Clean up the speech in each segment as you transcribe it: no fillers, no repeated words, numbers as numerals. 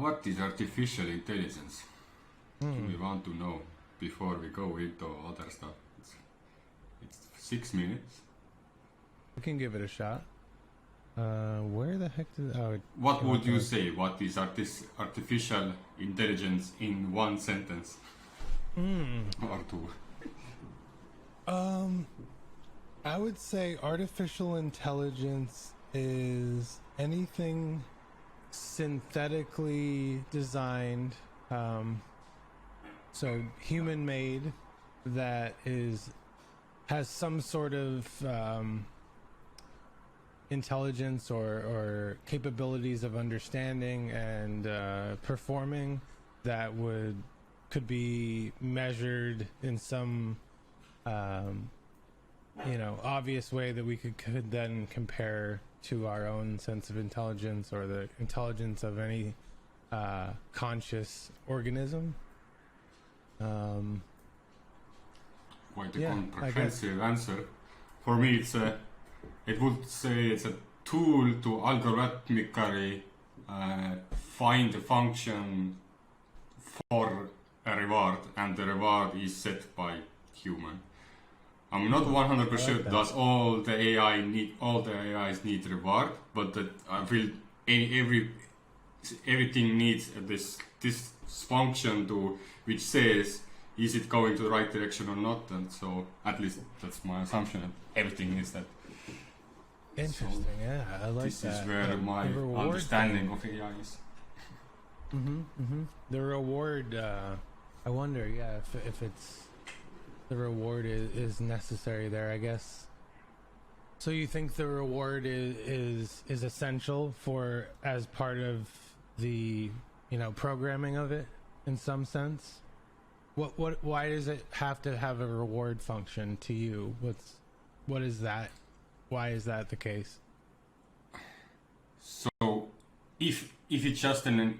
What is artificial intelligence? Do we want to know before we go into other stuff? It's 6 minutes. We can give it a shot. Where the heck did... Oh, what would you say? What is artificial intelligence in one sentence? Or two? I would say artificial intelligence is anything synthetically designed, so human-made, that has some sort of intelligence or capabilities of understanding and performing that could be measured in some obvious way that we could then compare to our own sense of intelligence or the intelligence of any conscious organism. Quite a comprehensive answer. For me, it would say it's a tool to algorithmically find a function for a reward, and the reward is set by human. I'm not 100% sure does all the AIs need reward, but that I feel everything needs this function which says is it going to the right direction or not, and so at least that's my assumption. Everything is that. Interesting, so yeah, I like this that. This is where my understanding of AI is. The reward, I wonder, yeah, if it's the reward is necessary there, I guess. So you think the reward is essential for as part of the programming of it in some sense? Why does it have to have a reward function to you? What is that? Why is that the case? So if it's just an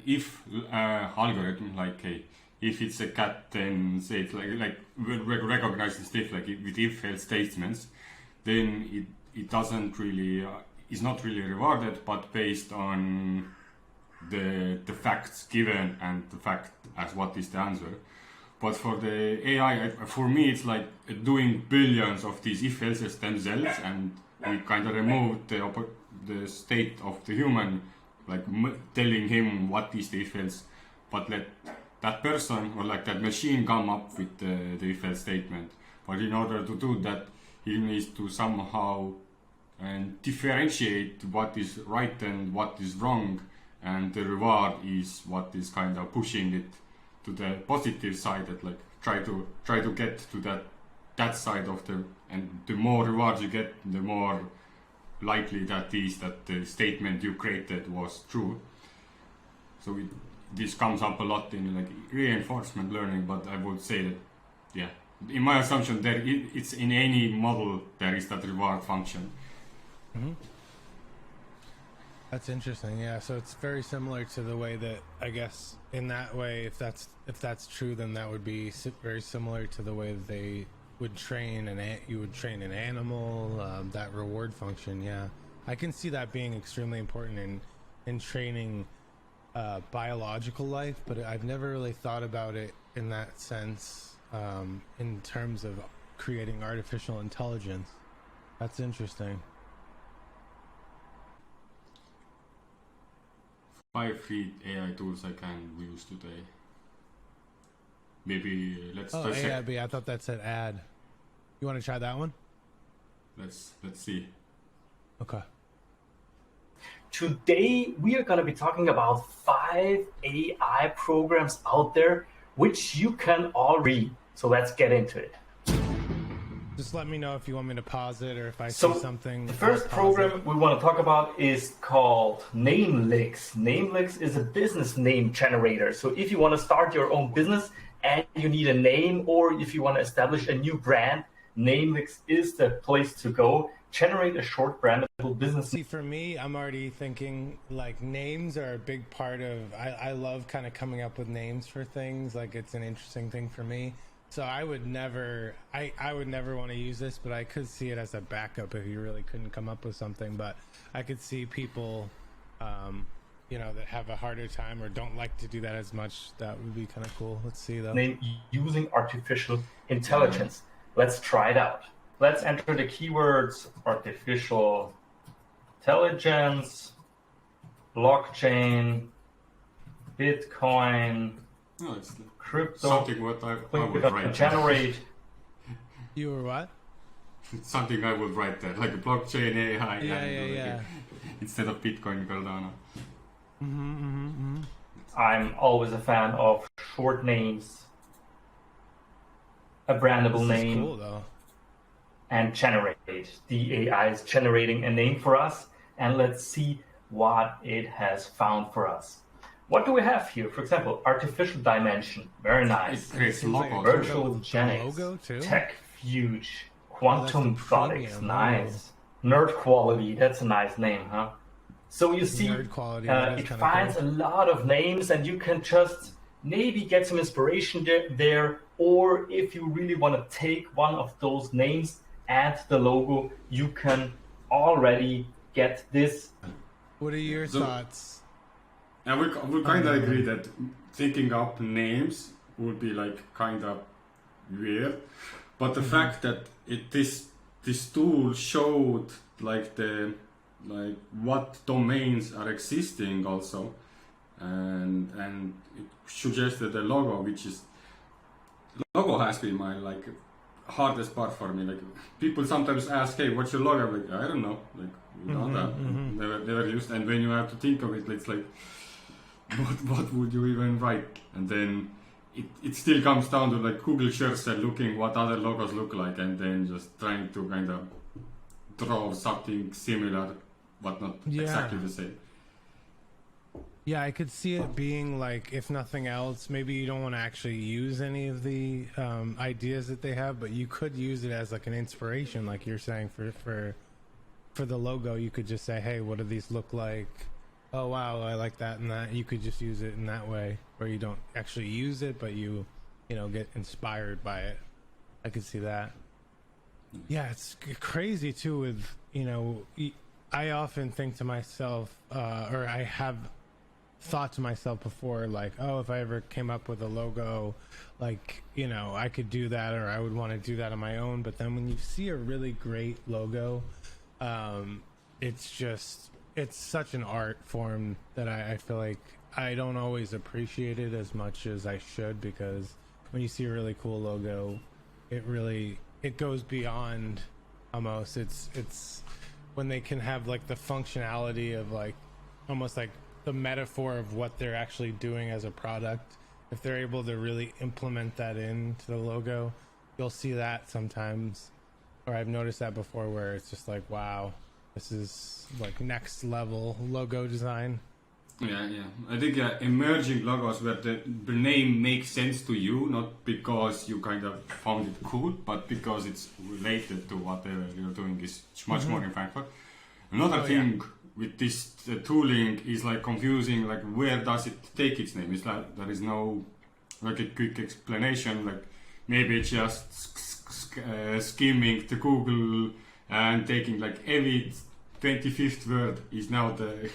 algorithm, like if it's a cat, then say it's like recognizing stuff like with if-else statements, then it doesn't really is not really rewarded, but based on the facts given and the fact as what is the answer. But for the AI, for me, it's like doing billions of these if-elses themselves, and we kind of remove the state of the human, like telling him what is the if-else, but let that person or like that machine come up with the if-else statement. But in order to do that, he needs to somehow differentiate what is right and what is wrong, and the reward is what is kind of pushing it to the positive side, that like try to get to that side of and the more rewards you get, the more likely that is that the statement you created was true. So this comes up a lot in like reinforcement learning, but I would say that, yeah, in my assumption, it's in any model there is that reward function. That's interesting. Yeah, so it's very similar to the way that, I guess, in that way, if that's true, then that would be very similar to the way that they would train you would train an animal. That reward function, yeah, I can see that being extremely important in training biological life, but I've never really thought about it in that sense, in terms of creating artificial intelligence. That's interesting. 5 free AI tools I can use today. Maybe let's. Oh, AIB. I thought that said ad. You want to try that one? Let's see. Okay. Today we are going to be talking about 5 AI programs out there which you can all read. So let's get into it. Just let me know if you want me to pause it or if I see something. The first program we want to talk about is called Namelix. Namelix is a business name generator. So if you want to start your own business and you need a name, or if you want to establish a new brand, Namelix is the place to go. Generate a short brandable business. See, for me, I'm already thinking like names are a big part of, I love kind of coming up with names for things. Like it's an interesting thing for me. So I would never want to use this, but I could see it as a backup if you really couldn't come up with something. But I could see people, you know, that have a harder time or don't like to do that as much, that would be kind of cool. Let's see though. Name using artificial intelligence. Let's try it out. Let's enter the keywords artificial intelligence, blockchain, Bitcoin, No, it's crypto. something what I would write. Generate. You were what? It's something I would write there, like a blockchain, AI, Yeah. instead of Bitcoin, Cardano. I'm always a fan of short names, a brandable This is name, cool though. and generate. The AI is generating a name for us, and let's see what it has found for us. What do we have here? For example, artificial dimension, very nice. It creates seems like logos. a Virtual logo genetics, too? tech huge, quantum the phonics, premium nice. Nerd quality, that's a nice name, huh? So you see, Nerd quality, that is it kinda finds cool. a lot of names, and you can just maybe get some inspiration there. Or if you really want to take one of those names, add the logo, you can already get this. What are your So- thoughts? And we kind of agree that thinking up names would be like kind of weird, but the fact that this tool showed like what domains are existing also, and it suggested a logo, which is logo has been my like hardest part for me. Like people sometimes ask, "Hey, what's your logo?" I'm like, I don't know. Like we don't have, never used. And when you have to think of it, it's like, what would you even write? And then it still comes down to like Google search and looking what other logos look like, and then just trying to kind of draw something similar, but not exactly the same. Yeah, I could see it being like, if nothing else, maybe you don't want to actually use any of the ideas that they have, but you could use it as like an inspiration, like you're saying for the logo. You could just say, hey, what do these look like? Oh wow, I like that and that. You could just use it in that way, where you don't actually use it, but you know, get inspired by it. I could see that. Yeah, it's crazy too. With, you know, I often think to myself, or I have thought to myself before, like, oh, if I ever came up with a logo, like, you know, I could do that, or I would want to do that on my own. But then when you see a really great logo, it's such an art form that I feel like I don't always appreciate it as much as I should, because when you see a really cool logo, it goes beyond almost. It's when they can have like the functionality of like almost like the metaphor of what they're actually doing as a product. If they're able to really implement that into the logo, you'll see that sometimes, or I've noticed that before, where it's just like, wow, this is like next level logo design. Yeah. I think emerging logos where the name makes sense to you, not because you kind of found it cool, but because it's related to whatever you're doing, is much more impactful. Another thing with this tooling is like confusing, like where does it take its name? It's like there is no like a quick explanation. Like maybe it's just skimming the Google and taking like every 25th word is now the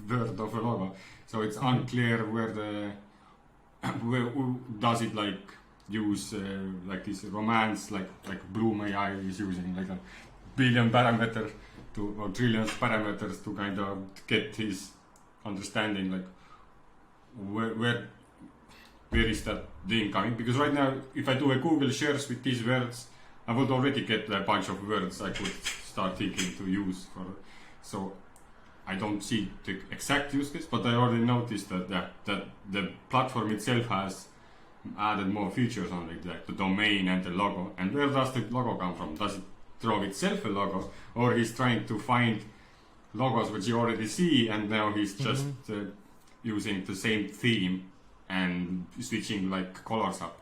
word of a logo. So it's unclear where does it like use like this romance, like Bloom AI is using like a billion parameter or trillions parameters to kind of get his understanding, like where is that thing coming? Because right now, if I do a Google search with these words, I would already get a bunch of words I could start thinking to use for. So I don't see the exact use case, but I already noticed that the platform itself has added more features on it, like the domain and the logo. And where does the logo come from? Does it draw itself a logo, or he's trying to find logos which you already see, and now he's just using the same theme and switching like colors up,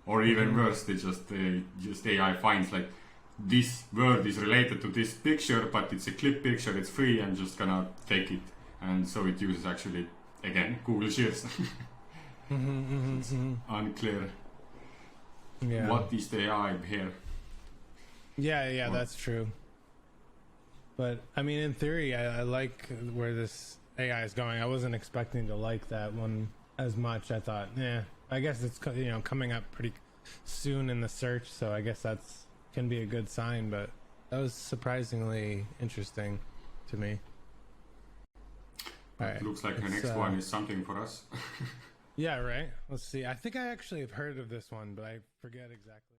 or even worse, they just AI finds like this word is related to this picture, but it's a clip picture, it's free, and just gonna take it, and so it uses actually again Google Shears. It's unclear what is the AI here. Yeah, that's true. But I mean, in theory, I like where this AI is going. I wasn't expecting to like that one as much. I thought, I guess it's coming up pretty soon in the search, so I guess that's can be a good sign. But that was surprisingly interesting to me. All right, looks like the next one is something for us. Yeah, right. Let's see. I think I actually have heard of this one, but I forget exactly.